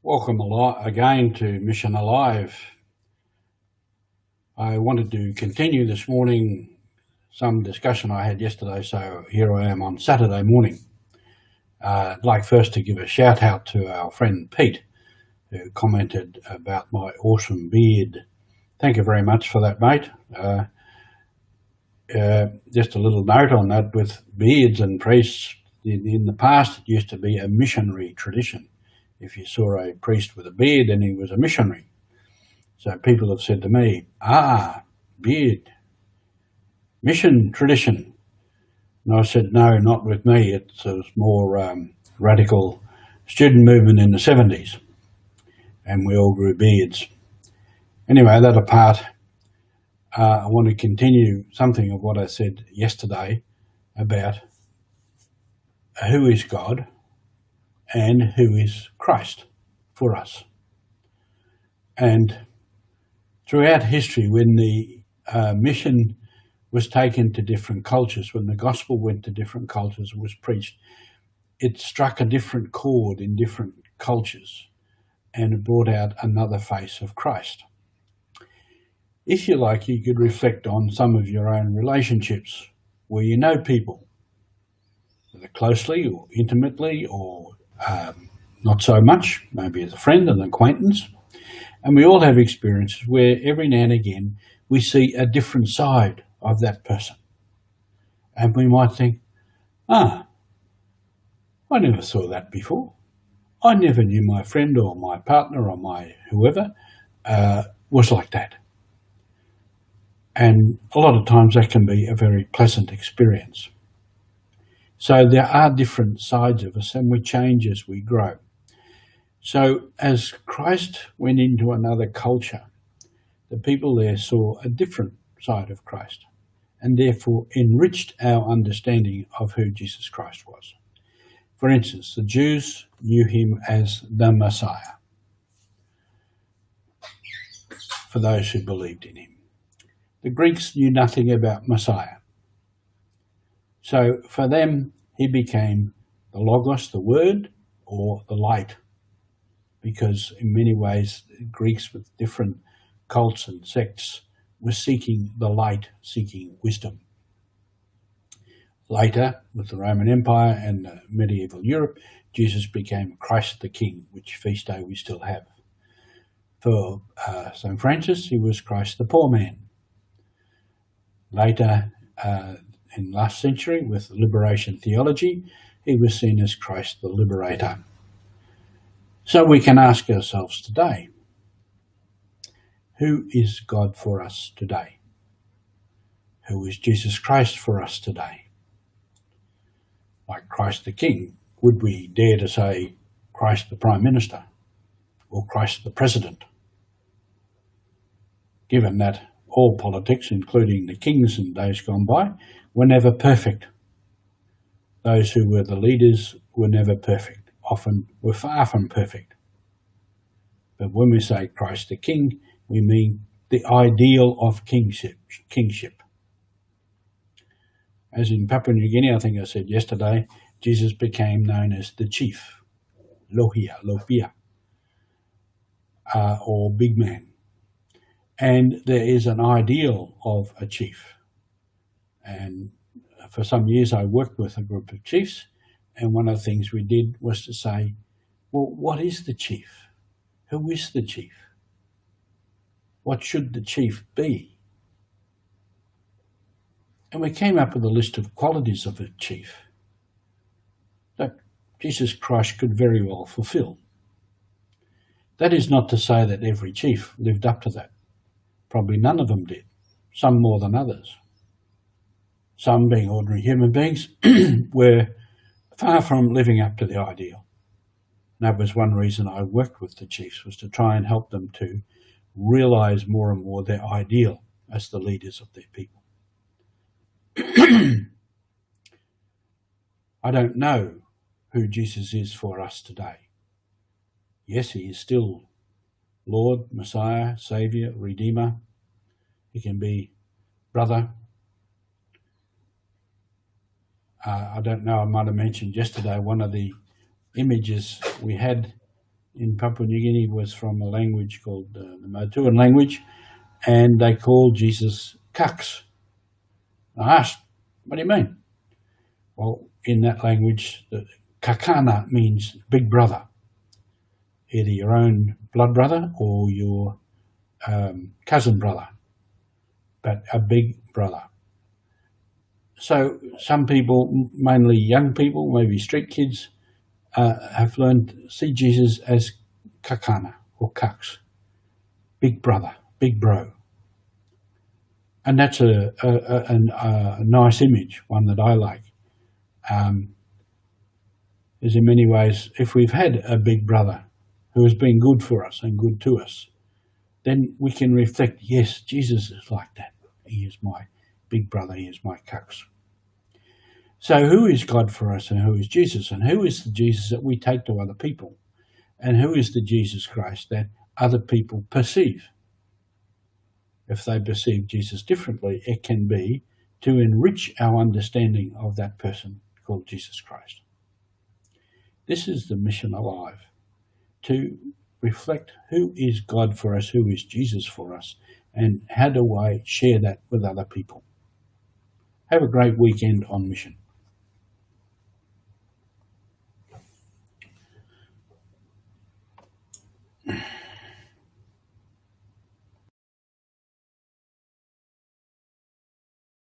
Welcome again to Mission Alive. I wanted to continue this morning some discussion I had yesterday, so here I am on Saturday morning. I'd like first to give a shout out to our friend Pete, who commented about my awesome beard. Thank you very much for that, mate. Just a little note on that, with beards and priests, in the past it used to be a missionary tradition. If you saw a priest with a beard, then he was a missionary. So people have said to me, beard, mission tradition. And I said, no, not with me. It's a more radical student movement in the 70s, and we all grew beards. Anyway, that apart, I want to continue something of what I said yesterday about who is God and who is Christ for us. And throughout history, when the mission was taken to different cultures, when the gospel went to different cultures and was preached, it struck a different chord in different cultures, and it brought out another face of Christ. If you like, you could reflect on some of your own relationships where you know people, whether closely or intimately or not so much, maybe as a friend, an acquaintance. And we all have experiences where every now and again we see a different side of that person. And we might think, I never saw that before. I never knew my friend or my partner or my whoever was like that. And a lot of times that can be a very pleasant experience. So there are different sides of us, and we change as we grow. So as Christ went into another culture, the people there saw a different side of Christ, and therefore enriched our understanding of who Jesus Christ was. For instance, the Jews knew him as the Messiah, for those who believed in him. The Greeks knew nothing about Messiah. So for them, he became the Logos, the Word, or the light, because in many ways, Greeks with different cults and sects were seeking the light, seeking wisdom. Later, with the Roman Empire and medieval Europe, Jesus became Christ the King, which feast day we still have. For St. Francis, he was Christ the poor man. Later, in last century, with liberation theology, he was seen as Christ the Liberator. So we can ask ourselves today, who is God for us today? Who is Jesus Christ for us today? Like Christ the King, would we dare to say Christ the Prime Minister or Christ the President? Given that all politics, including the kings in days gone by, were never perfect. Those who were the leaders were never perfect, often were far from perfect. But when we say Christ the King, we mean the ideal of kingship. As in Papua New Guinea, I think I said yesterday, Jesus became known as the chief, Lohia, or big man. And there is an ideal of a chief. And for some years I worked with a group of chiefs, and one of the things we did was to say, well, what is the chief? Who is the chief? What should the chief be? And we came up with a list of qualities of a chief that Jesus Christ could very well fulfill. That is not to say that every chief lived up to that. Probably none of them did, some more than others. Some, being ordinary human beings, were far from living up to the ideal. And that was one reason I worked with the chiefs, was to try and help them to realise more and more their ideal as the leaders of their people. I don't know who Jesus is for us today. Yes, he is still Lord, Messiah, Saviour, Redeemer. He can be brother. I don't know, I might have mentioned yesterday one of the images we had in Papua New Guinea was from a language called the Motuan language, and they called Jesus Kaks. I asked, what do you mean? Well, in that language, the Kakana means big brother, either your own blood brother or your cousin brother, but a big brother. So some people, mainly young people, maybe street kids, have learned to see Jesus as Kakana or Kaks, big brother, big bro. And that's a nice image, one that I like. Is in many ways, if we've had a big brother who has been good for us and good to us, then we can reflect, yes, Jesus is like that. He is my big brother, he is my Kaks. So who is God for us and who is Jesus? And who is the Jesus that we take to other people? And who is the Jesus Christ that other people perceive? If they perceive Jesus differently, it can be to enrich our understanding of that person called Jesus Christ. This is the mission alive, to reflect who is God for us, who is Jesus for us, and how do I share that with other people. Have a great weekend on mission.